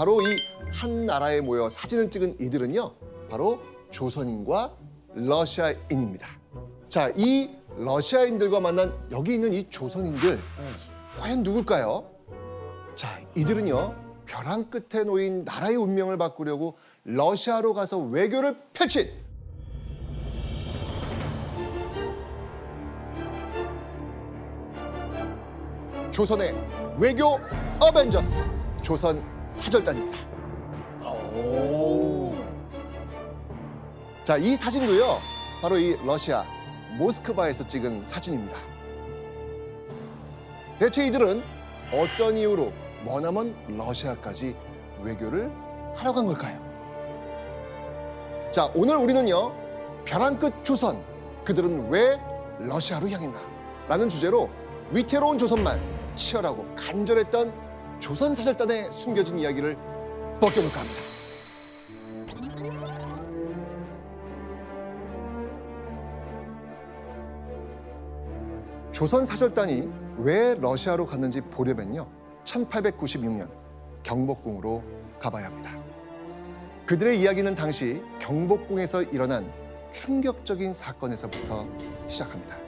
바로 이 한 나라에 모여 사진을 찍은 이들은요, 바로 조선인과 러시아인입니다. 자, 이 러시아인들과 만난 여기 있는 이 조선인들 과연 누굴까요? 자, 이들은요, 벼랑 끝에 놓인 나라의 운명을 바꾸려고 러시아로 가서 외교를 펼친 조선의 외교 어벤져스 조선 사절단입니다. 자, 이 사진도요, 바로 이 러시아 모스크바에서 찍은 사진입니다. 대체 이들은 어떤 이유로 머나먼 러시아까지 외교를 하러 간 걸까요? 자, 오늘 우리는요, 벼랑 끝 조선, 그들은 왜 러시아로 향했나? 라는 주제로 위태로운 조선말, 치열하고 간절했던 조선 사절단의 숨겨진 이야기를 벗겨볼까 합니다. 조선 사절단이 왜 러시아로 갔는지 보려면요, 1896년 경복궁으로 가봐야 합니다. 그들의 이야기는 당시 경복궁에서 일어난 충격적인 사건에서부터 시작합니다.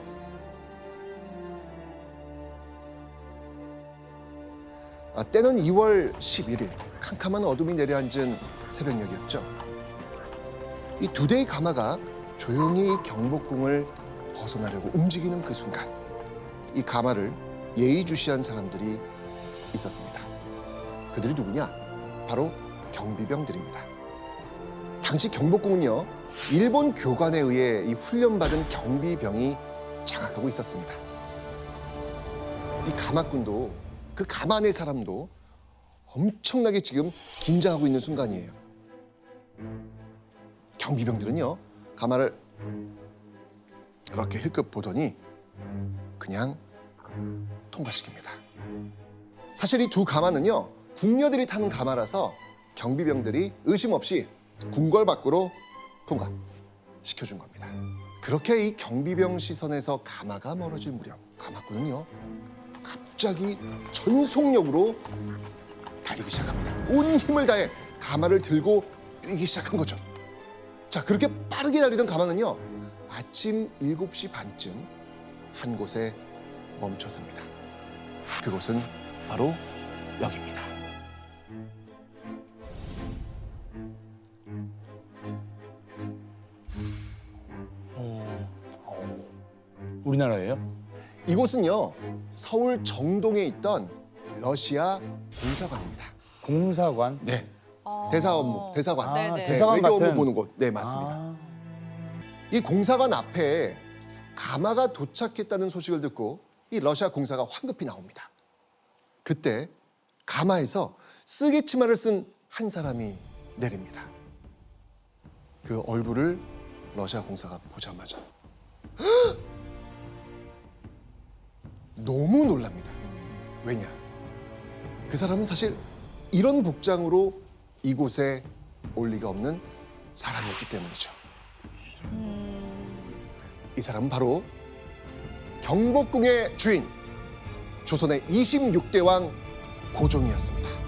때는 2월 11일, 캄캄한 어둠이 내려앉은 새벽녘이었죠. 이 두 대의 가마가 조용히 경복궁을 벗어나려고 움직이는 그 순간, 이 가마를 예의주시한 사람들이 있었습니다. 그들이 누구냐? 바로 경비병들입니다. 당시 경복궁은요, 일본 교관에 의해 이 훈련받은 경비병이 장악하고 있었습니다. 이 가마꾼도, 그 가마 안의 사람도 엄청나게 지금 긴장하고 있는 순간이에요. 경비병들은요, 가마를 이렇게 힐끗 보더니 그냥 통과시킵니다. 사실 이 두 가마는요, 궁녀들이 타는 가마라서 경비병들이 의심 없이 궁궐 밖으로 통과시켜준 겁니다. 그렇게 이 경비병 시선에서 가마가 멀어질 무렵, 가마꾼은요, 갑자기 전속력으로 달리기 시작합니다. 온 힘을 다해 가마를 들고 뛰기 시작한 거죠. 자, 그렇게 빠르게 달리던 가마는요, 아침 7시 반쯤 한 곳에 멈춰섭니다. 그곳은 바로 여기입니다. 우리나라예요? 이곳은요, 서울 정동에 있던 러시아 공사관입니다. 공사관? 네, 대사 업무, 대사관, 아, 네네. 대사관 외교 업무 같은. 보는 곳. 네, 맞습니다. 아, 이 공사관 앞에 가마가 도착했다는 소식을 듣고 이 러시아 공사가 황급히 나옵니다. 그때 가마에서 쓰개치마를 쓴 한 사람이 내립니다. 그 얼굴을 러시아 공사가 보자마자 너무 놀랍니다. 왜냐? 그 사람은 사실 이런 복장으로 이곳에 올 리가 없는 사람이었기 때문이죠. 이 사람은 바로 경복궁의 주인, 조선의 26대 왕 고종이었습니다.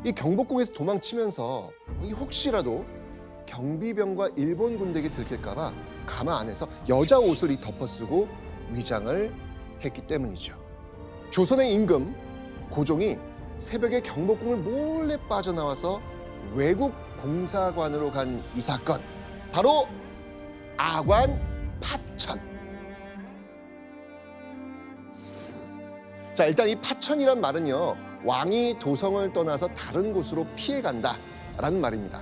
이 경복궁에서 도망치면서 혹시라도 경비병과 일본 군대에게 들킬까 봐 가마 안에서 여자 옷을 덮어쓰고 위장을 했기 때문이죠. 조선의 임금 고종이 새벽에 경복궁을 몰래 빠져나와서 외국 공사관으로 간 이 사건, 바로 아관 파천. 자, 일단 이 파천이란 말은요, 왕이 도성을 떠나서 다른 곳으로 피해간다라는 말입니다.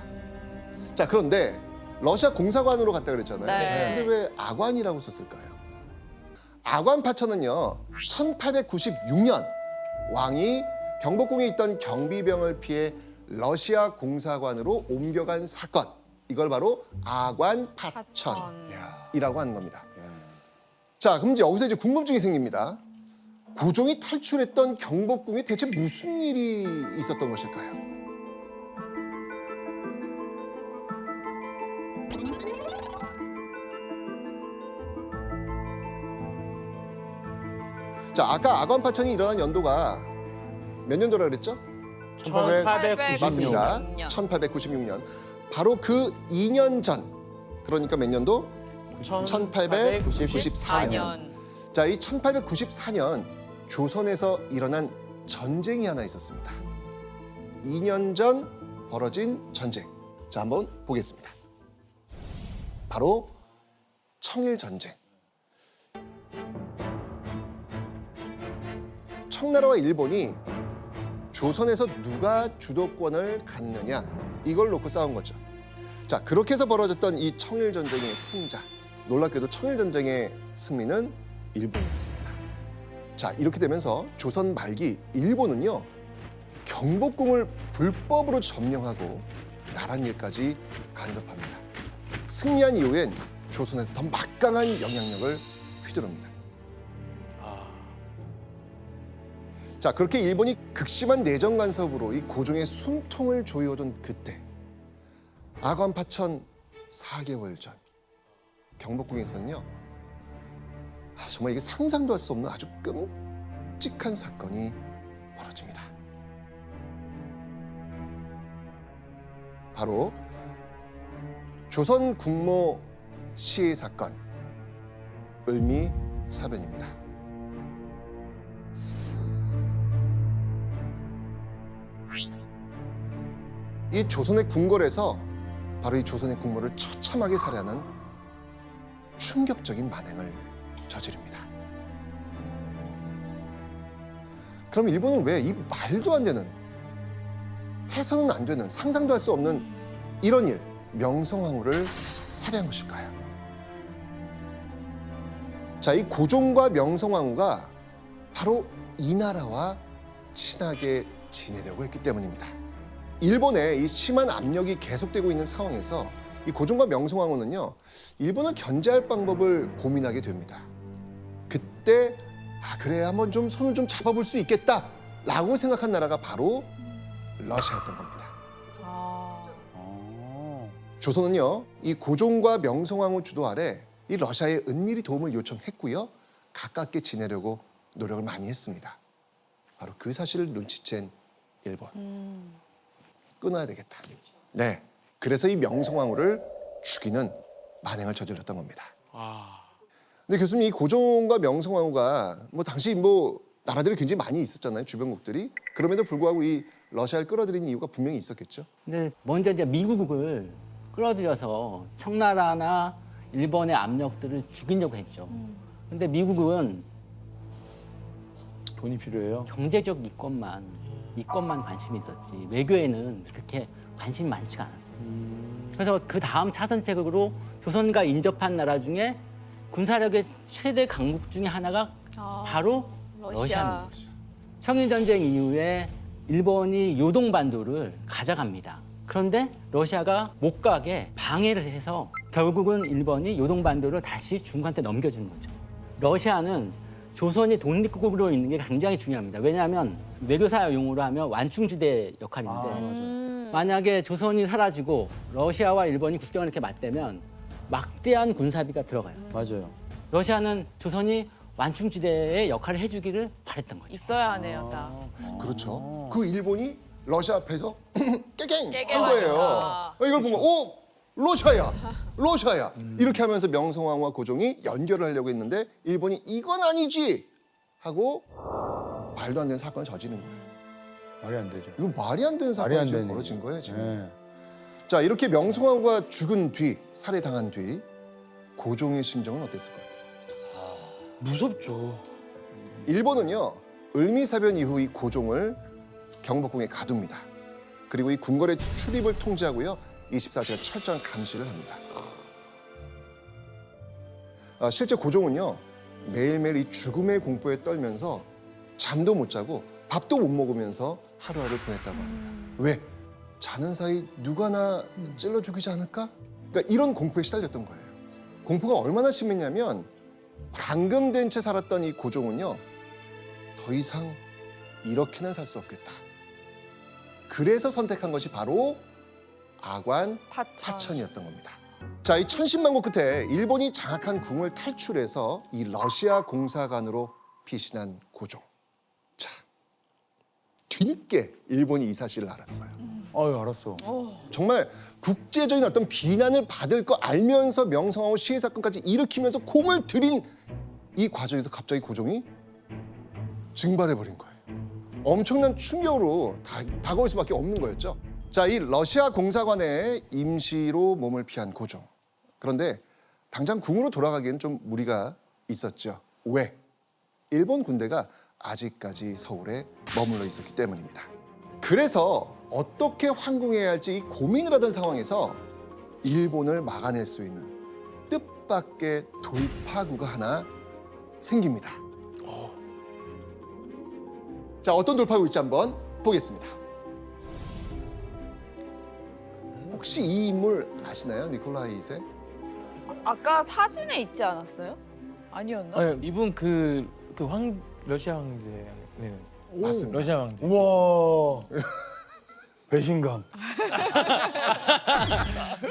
자, 그런데 러시아 공사관으로 갔다 그랬잖아요. 네. 근데 왜 아관이라고 썼을까요? 아관 파천은요, 1896년 왕이 경복궁에 있던 경비병을 피해 러시아 공사관으로 옮겨간 사건, 이걸 바로 아관 파천이라고 하는 겁니다. 자, 그럼 이제 여기서 이제 궁금증이 생깁니다. 고종이 탈출했던 경복궁에 대체 무슨 일이 있었던 것일까요? 자, 아까 아관 파천이 일어난 연도가 몇 년도라 그랬죠? 1896년. 맞습니다. 1896년. 바로 그 2년 전, 그러니까 몇 년도? 1894년. 자, 이 1894년 조선에서 일어난 전쟁이 하나 있었습니다. 2년 전 벌어진 전쟁. 자, 한번 보겠습니다. 바로 청일전쟁. 청나라와 일본이 조선에서 누가 주도권을 갖느냐 이걸 놓고 싸운 거죠. 자, 그렇게 해서 벌어졌던 이 청일전쟁의 승자. 놀랍게도 청일전쟁의 승리는 일본이었습니다. 자, 이렇게 되면서 조선 말기 일본은요, 경복궁을 불법으로 점령하고 나란 일까지 간섭합니다. 승리한 이후엔 조선에서 더 막강한 영향력을 휘두릅니다. 자, 그렇게 일본이 극심한 내정 간섭으로 이 고종의 숨통을 조여오던 그때, 아관 파천 4개월 전 경복궁에서는요, 정말 이게 상상도 할 수 없는 아주 끔찍한 사건이 벌어집니다. 바로 조선 국모 시해 사건, 을미사변입니다. 이 조선의 궁궐에서 바로 이 조선의 국모를 처참하게 살해하는 충격적인 만행을 저지릅니다. 그럼 일본은 왜 이 말도 안 되는, 해서는 안 되는, 상상도 할 수 없는 이런 일, 명성황후를 살해한 것일까요? 자, 이 고종과 명성황후가 바로 이 나라와 친하게 지내려고 했기 때문입니다. 일본의 이 심한 압력이 계속되고 있는 상황에서 이 고종과 명성황후는요, 일본을 견제할 방법을 고민하게 됩니다. 그때 그래, 한번 좀 손을 좀 잡아볼 수 있겠다라고 생각한 나라가 바로 러시아였던 겁니다. 조선은요, 이 고종과 명성황후 주도 아래 이 러시아에 은밀히 도움을 요청했고요, 가깝게 지내려고 노력을 많이 했습니다. 바로 그 사실을 눈치챈 일본. 끊어야 되겠다. 네, 그래서 이 명성황후를 죽이는 만행을 저질렀던 겁니다. 근데 교수님, 이 고종과 명성황후가 당시 나라들이 굉장히 많이 있었잖아요, 주변국들이. 그럼에도 불구하고 이 러시아를 끌어들인 이유가 분명히 있었겠죠. 근데 먼저 이제 미국을 끌어들여서 청나라나 일본의 압력들을 죽이려고 했죠. 근데 미국은 돈이 필요해요. 경제적 이권만 관심이 있었지, 외교에는 그렇게 관심이 많지가 않았어요. 그래서 그 다음 차선책으로 조선과 인접한 나라 중에 군사력의 최대 강국 중에 하나가 바로 러시아입니다. 청일전쟁 이후에 일본이 요동반도를 가져갑니다. 그런데 러시아가 못 가게 방해를 해서 결국은 일본이 요동반도를 다시 중국한테 넘겨주는 거죠. 러시아는 조선이 독립국으로 있는 게 굉장히 중요합니다. 왜냐하면 외교사 용어로 하면 완충지대 역할인데, 만약에 조선이 사라지고 러시아와 일본이 국경을 이렇게 맞대면 막대한 군사비가 들어가요. 맞아요. 러시아는 조선이 완충지대의 역할을 해주기를 바랬던 거죠. 있어야 하네요, 딱. 그렇죠. 그 일본이 러시아 앞에서 깨갱 한 깨갱 거예요. 하니까. 이걸 보면 러시아야. 이렇게 하면서 명성황후와 고종이 연결을 하려고 했는데 일본이 이건 아니지 하고 말도 안 되는 사건을 저지른 거예요. 말이 안 되죠. 이건 말이 안 되는 말이 사건이 안 지금 되는 벌어진 거예요, 지금. 네. 자, 이렇게 명성황후가 죽은 뒤, 살해당한 뒤 고종의 심정은 어땠을 것 같아요? 무섭죠. 일본은요, 을미사변 이후 이 고종을 경복궁에 가둡니다. 그리고 이 궁궐의 출입을 통제하고요, 24시간 철저한 감시를 합니다. 실제 고종은요, 매일매일 이 죽음의 공포에 떨면서 잠도 못 자고 밥도 못 먹으면서 하루하루 보냈다고 합니다. 왜? 자는 사이 누가 나 찔러 죽이지 않을까? 그러니까 이런 공포에 시달렸던 거예요. 공포가 얼마나 심했냐면 감금된 채 살았던 이 고종은요, 더 이상 이렇게는 살 수 없겠다. 그래서 선택한 것이 바로 아관 파천이었던 겁니다. 자, 이 천신만고 끝에 일본이 장악한 궁을 탈출해서 이 러시아 공사관으로 피신한 고종. 자, 뒤늦게 일본이 이 사실을 알았어요. 알았어. 정말 국제적인 어떤 비난을 받을 거 알면서 명성황후 시해 사건까지 일으키면서 공을 들인 이 과정에서 갑자기 고종이 증발해버린 거예요. 엄청난 충격으로 다가올 수밖에 없는 거였죠. 자, 이 러시아 공사관에 임시로 몸을 피한 고종. 그런데 당장 궁으로 돌아가기엔 좀 무리가 있었죠. 왜? 일본 군대가 아직까지 서울에 머물러 있었기 때문입니다. 그래서 어떻게 환궁해야 할지 이 고민을 하던 상황에서 일본을 막아낼 수 있는 뜻밖의 돌파구가 하나 생깁니다. 자, 어떤 돌파구일지 한번 보겠습니다. 혹시 이 인물 아시나요? 니콜라이 2세? 아까 사진에 있지 않았어요? 아니었나? 아니, 이분 러시아 황제. 네. 맞습니다. 러시아 황제. 우와. 배신감.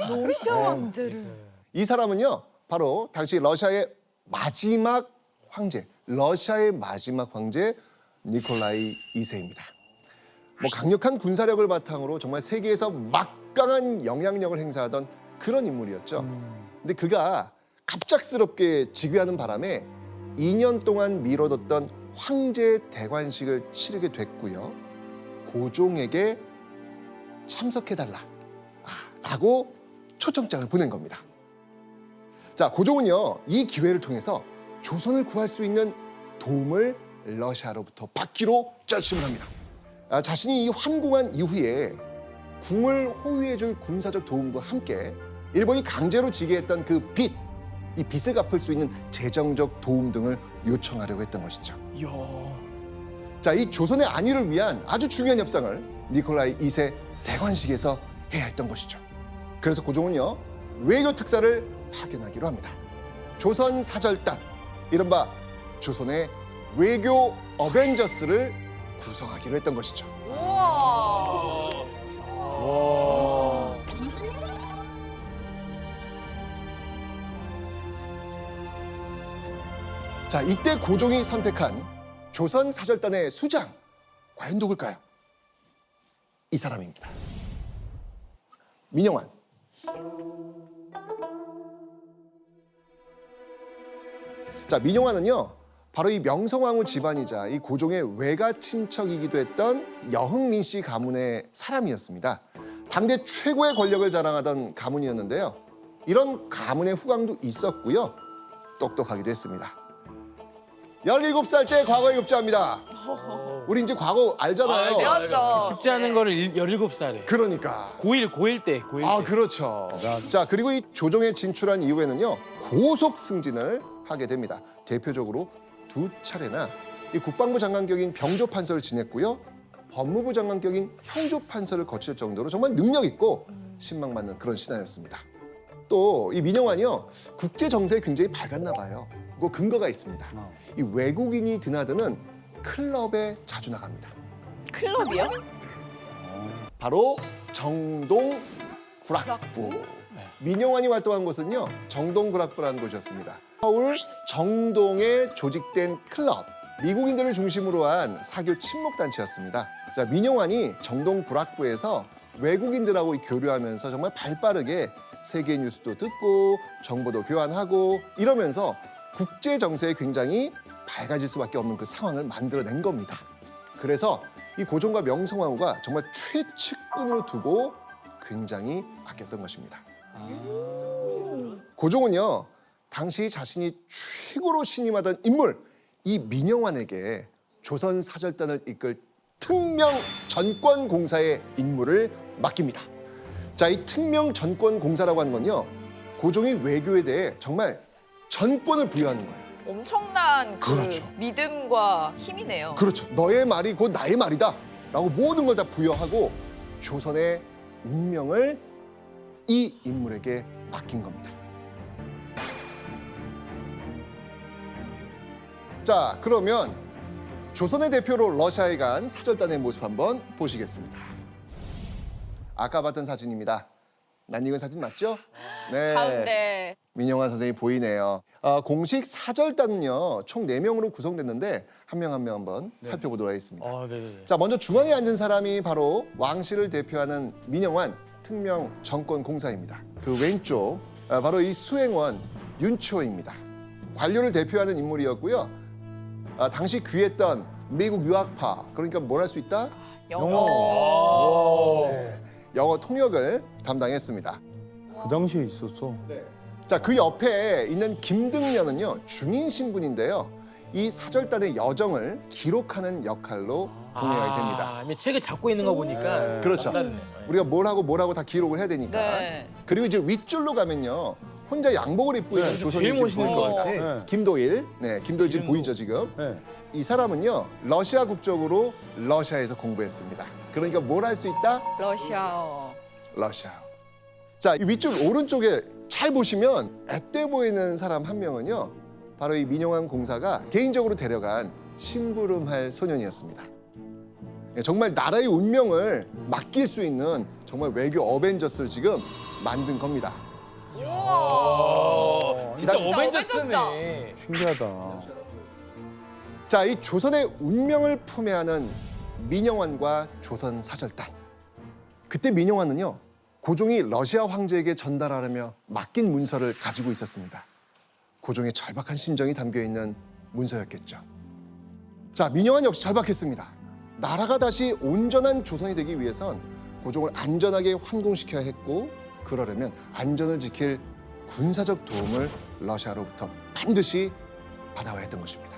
러시아 왕제를. 이 사람은요, 바로 당시 러시아의 마지막 황제 니콜라이 2세입니다. 뭐 강력한 군사력을 바탕으로 정말 세계에서 막강한 영향력을 행사하던 그런 인물이었죠. 근데 그가 갑작스럽게 즉위하는 바람에 2년 동안 미뤄뒀던 황제 대관식을 치르게 됐고요. 고종에게 참석해달라 라고 초청장을 보낸 겁니다. 자, 고종은요, 이 기회를 통해서 조선을 구할 수 있는 도움을 러시아로부터 받기로 결심을 합니다. 자신이 이 환궁한 이후에 궁을 호위해줄 군사적 도움과 함께 일본이 강제로 지게 했던 그 빚, 이 빚을 갚을 수 있는 재정적 도움 등을 요청하려고 했던 것이죠. 이야. 자, 이 조선의 안위를 위한 아주 중요한 협상을 니콜라이 2세 대관식에서 해야 했던 것이죠. 그래서 고종은요, 외교 특사를 파견하기로 합니다. 조선 사절단, 이른바 조선의 외교 어벤져스를 구성하기로 했던 것이죠. 우와. 자, 이때 고종이 선택한 조선 사절단의 수장, 과연 누굴까요? 이 사람입니다. 민영환. 자, 민영환은요, 바로 이 명성황후 집안이자 이 고종의 외가 친척이기도 했던 여흥민 씨 가문의 사람이었습니다. 당대 최고의 권력을 자랑하던 가문이었는데요. 이런 가문의 후광도 있었고요. 똑똑하기도 했습니다. 17살 때 과거에 급제합니다. 우리 이제 과거 알잖아요. 맞죠. 쉽지 않은 거를 17살에. 그러니까. 고1 때. 아, 그렇죠. 자, 그리고 이 조정에 진출한 이후에는요, 고속 승진을 하게 됩니다. 대표적으로 2차례나 이 국방부 장관격인 병조 판서를 지냈고요, 법무부 장관격인 형조 판서를 거칠 정도로 정말 능력 있고 신망받는 그런 신하였습니다. 또 이 민영환이요, 국제 정세에 굉장히 밝았나 봐요. 그 근거가 있습니다. 이 외국인이 드나드는 클럽에 자주 나갑니다. 클럽이요? 바로 정동 구락부. 민영환이 활동한 곳은요, 정동 구락부라는 곳이었습니다. 서울 정동에 조직된 클럽, 미국인들을 중심으로 한 사교 친목단체였습니다. 자, 민영환이 정동 구락부에서 외국인들하고 교류하면서 정말 발빠르게 세계 뉴스도 듣고 정보도 교환하고 이러면서 국제 정세에 굉장히 밝아질 수밖에 없는 그 상황을 만들어낸 겁니다. 그래서 이 고종과 명성황후가 정말 최측근으로 두고 굉장히 아꼈던 것입니다. 고종은요, 당시 자신이 최고로 신임하던 인물 이 민영환에게 조선 사절단을 이끌 특명 전권공사의 임무를 맡깁니다. 자, 이 특명 전권공사라고 하는 건요, 고종이 외교에 대해 정말 전권을 부여하는 거예요. 엄청난 그 그렇죠. 믿음과 힘이네요. 그렇죠. 너의 말이 곧 나의 말이다 라고 모든 걸 다 부여하고 조선의 운명을 이 인물에게 맡긴 겁니다. 자, 그러면 조선의 대표로 러시아에 간 사절단의 모습 한번 보시겠습니다. 아까 봤던 사진입니다. 낯익은 사진 맞죠? 네. 가운데. 민영환 선생님 보이네요. 공식 사절단은요 총 4명으로 구성됐는데 한 명 한 명 한번 살펴보도록 하겠습니다. 아, 네네네. 자, 먼저 중앙에 앉은 사람이 바로 왕실을 대표하는 민영환 특명 정권공사입니다. 그 왼쪽 바로 이 수행원 윤초입니다. 관료를 대표하는 인물이었고요. 당시 귀했던 미국 유학파, 그러니까 뭘 할 수 있다? 영어. 영어 통역을 담당했습니다. 그 당시에 있었어. 자, 그 옆에 있는 김등년은요 중인 신분인데요. 이 사절단의 여정을 기록하는 역할로 동행하게 됩니다. 이미 책을 잡고 있는 거 보니까 그렇죠. 남다르네. 우리가 뭘 하고 다 기록을 해야 되니까. 네. 그리고 이제 윗줄로 가면요. 혼자 양복을 입고 있는 조선이 제일 지금 멋있는 보일 것 겁니다. 같아. 네. 김도일. 네, 김도일 지금 보이죠, 지금? 네. 이 사람은요. 러시아 국적으로 러시아에서 공부했습니다. 그러니까 뭘 할 수 있다? 러시아어. 러시아. 자, 이 윗줄 오른쪽에 잘 보시면 앳돼 보이는 사람 한 명은요. 바로 이 민영환 공사가 개인적으로 데려간 심부름할 소년이었습니다. 예, 정말 나라의 운명을 맡길 수 있는 정말 외교 어벤져스를 지금 만든 겁니다. 진짜 진짜 어벤져스네. 신기하다. 자, 이 조선의 운명을 품에하는 민영환과 조선 사절단. 그때 민영환은요. 고종이 러시아 황제에게 전달하려며 맡긴 문서를 가지고 있었습니다. 고종의 절박한 심정이 담겨 있는 문서였겠죠. 자, 민영환 역시 절박했습니다. 나라가 다시 온전한 조선이 되기 위해선 고종을 안전하게 환공시켜야 했고 그러려면 안전을 지킬 군사적 도움을 러시아로부터 반드시 받아와야 했던 것입니다.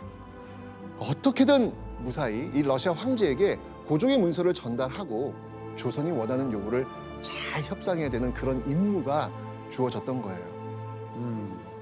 어떻게든 무사히 이 러시아 황제에게 고종의 문서를 전달하고 조선이 원하는 요구를 잘 협상해야 되는 그런 임무가 주어졌던 거예요.